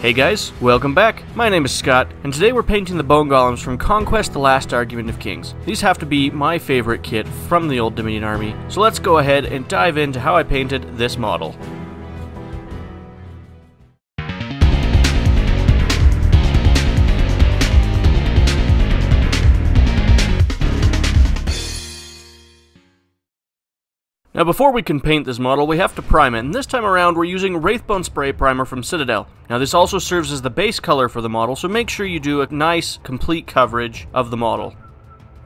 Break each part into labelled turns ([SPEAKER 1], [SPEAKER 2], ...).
[SPEAKER 1] Hey guys, welcome back. My name is Scott, and today we're painting the Bone Golems from Conquest: The Last Argument of Kings. These have to be my favorite kit from the Old Dominion Army, so let's go ahead and dive into how I painted this model. Now before we can paint this model, we have to prime it, and this time around we're using Wraithbone Spray Primer from Citadel. Now this also serves as the base color for the model, so make sure you do a nice, complete coverage of the model.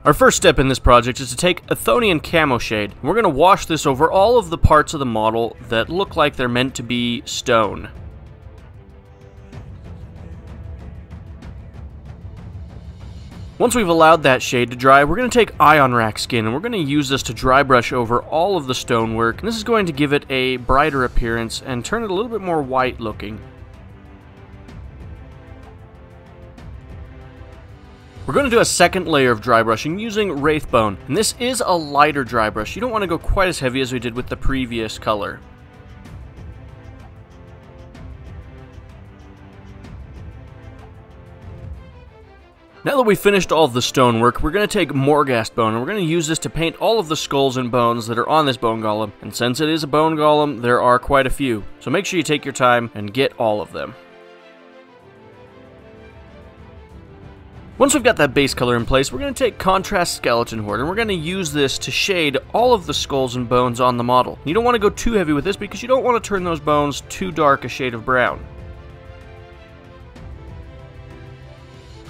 [SPEAKER 1] Our first step in this project is to take Athonian Camoshade, and we're going to wash this over all of the parts of the model that look like they're meant to be stone. Once we've allowed that shade to dry, we're going to take Ionrach Skin, and we're going to use this to dry brush over all of the stonework. And this is going to give it a brighter appearance and turn it a little bit more white looking. We're going to do a second layer of dry brushing using Wraithbone, and this is a lighter dry brush. You don't want to go quite as heavy as we did with the previous color. Now that we've finished all of the stonework, we're going to take Morghast Bone, and we're going to use this to paint all of the skulls and bones that are on this bone golem. And since it is a bone golem, there are quite a few. So make sure you take your time and get all of them. Once we've got that base color in place, we're going to take Contrast Skeleton Horde, and we're going to use this to shade all of the skulls and bones on the model. You don't want to go too heavy with this because you don't want to turn those bones too dark a shade of brown.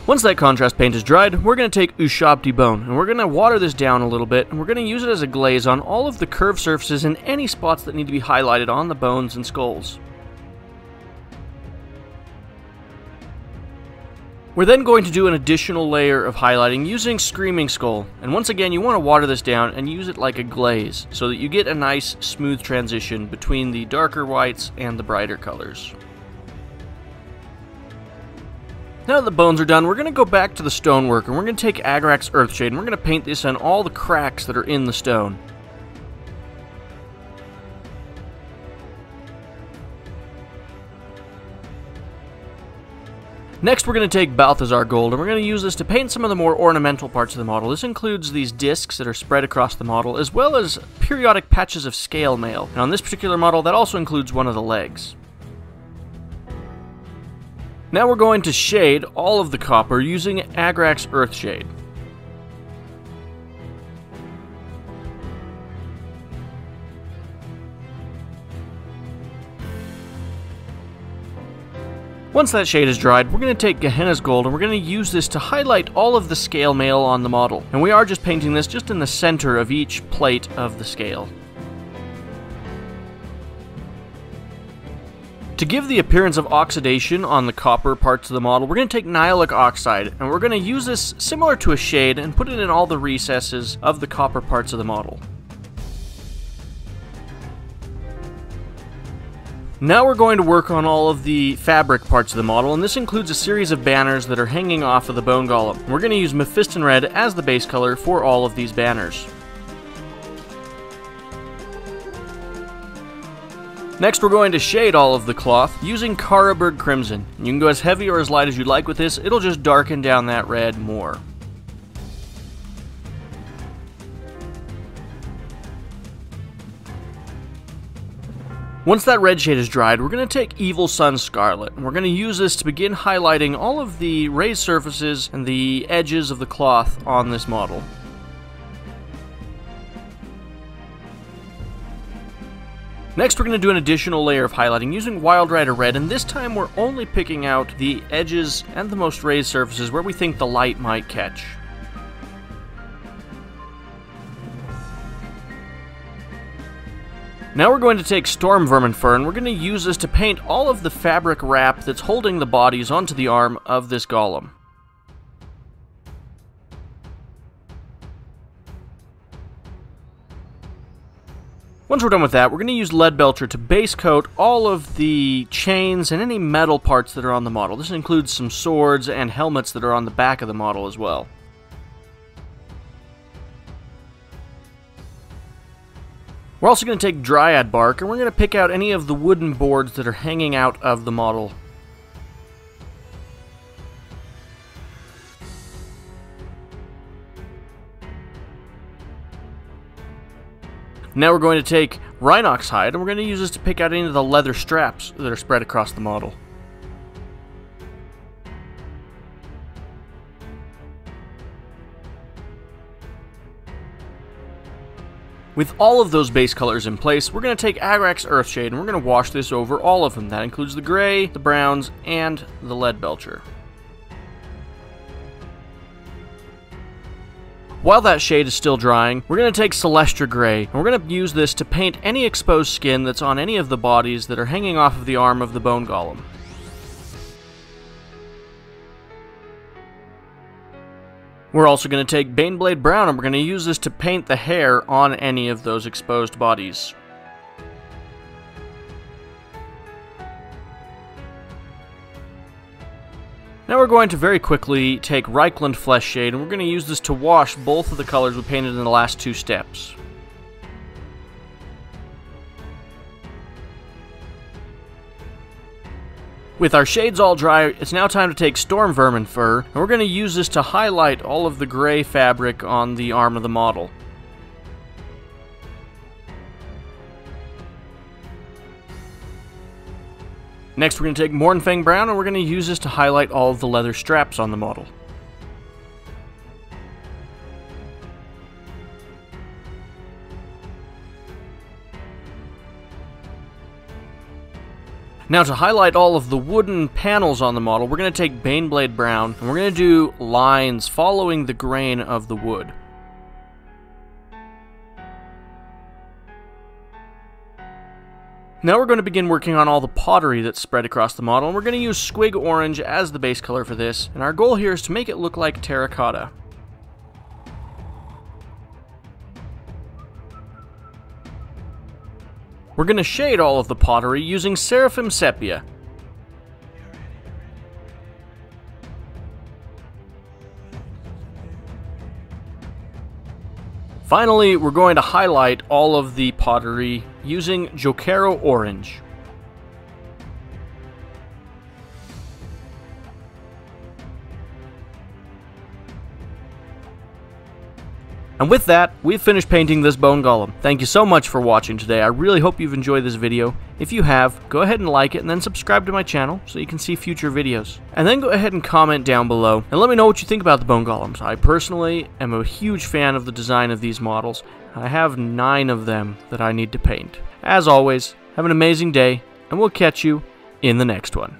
[SPEAKER 1] Once that contrast paint is dried, we're going to take Ushabti Bone, and we're going to water this down a little bit, and we're going to use it as a glaze on all of the curved surfaces and any spots that need to be highlighted on the bones and skulls. We're then going to do an additional layer of highlighting using Screaming Skull, and once again you want to water this down and use it like a glaze, so that you get a nice smooth transition between the darker whites and the brighter colors. Now that the bones are done, we're going to go back to the stonework, and we're going to take Agrax Earthshade, and we're going to paint this on all the cracks that are in the stone. Next, we're going to take Balthasar Gold, and we're going to use this to paint some of the more ornamental parts of the model. This includes these discs that are spread across the model, as well as periodic patches of scale mail. And on this particular model, that also includes one of the legs. Now we're going to shade all of the copper using Agrax Earthshade. Once that shade is dried, we're going to take Gahenna's Gold, and we're going to use this to highlight all of the scale mail on the model. And we are just painting this just in the center of each plate of the scale. To give the appearance of oxidation on the copper parts of the model, we're going to take Nihilakh Oxide, and we're going to use this similar to a shade and put it in all the recesses of the copper parts of the model. Now we're going to work on all of the fabric parts of the model, and this includes a series of banners that are hanging off of the Bone Golem. We're going to use Mephiston Red as the base color for all of these banners. Next, we're going to shade all of the cloth using Carroburg Crimson. You can go as heavy or as light as you'd like with this, it'll just darken down that red more. Once that red shade is dried, we're going to take Evil Sunz Scarlet, and we're going to use this to begin highlighting all of the raised surfaces and the edges of the cloth on this model. Next, we're going to do an additional layer of highlighting using Wild Rider Red, and this time we're only picking out the edges and the most raised surfaces where we think the light might catch. Now we're going to take Stormvermin Fur, and we're going to use this to paint all of the fabric wrap that's holding the bodies onto the arm of this golem. Once we're done with that, we're going to use Leadbelcher to base coat all of the chains and any metal parts that are on the model. This includes some swords and helmets that are on the back of the model as well. We're also going to take Dryad Bark, and we're going to pick out any of the wooden boards that are hanging out of the model. Now we're going to take Rhinox Hide, and we're going to use this to pick out any of the leather straps that are spread across the model. With all of those base colors in place, we're going to take Agrax Earthshade and we're going to wash this over all of them. That includes the gray, the browns, and the Leadbelcher. While that shade is still drying, we're going to take Celestra Grey, and we're going to use this to paint any exposed skin that's on any of the bodies that are hanging off of the arm of the Bone Golem. We're also going to take Baneblade Brown, and we're going to use this to paint the hair on any of those exposed bodies. Now we're going to very quickly take Reikland Fleshshade, and we're going to use this to wash both of the colors we painted in the last two steps. With our shades all dry, it's now time to take Stormvermin Fur, and we're going to use this to highlight all of the gray fabric on the arm of the model. Next we're going to take Mournfang Brown, and we're going to use this to highlight all of the leather straps on the model. Now to highlight all of the wooden panels on the model, we're going to take Baneblade Brown, and we're going to do lines following the grain of the wood. Now we're going to begin working on all the pottery that's spread across the model, and we're going to use Squig Orange as the base color for this, and our goal here is to make it look like terracotta. We're going to shade all of the pottery using Seraphim Sepia. Finally, we're going to highlight all of the pottery using Jokaero Orange. And with that, we've finished painting this Bone Golem. Thank you so much for watching today. I really hope you've enjoyed this video. If you have, go ahead and like it and then subscribe to my channel so you can see future videos. And then go ahead and comment down below and let me know what you think about the Bone Golems. I personally am a huge fan of the design of these models. I have 9 of them that I need to paint. As always, have an amazing day, and we'll catch you in the next one.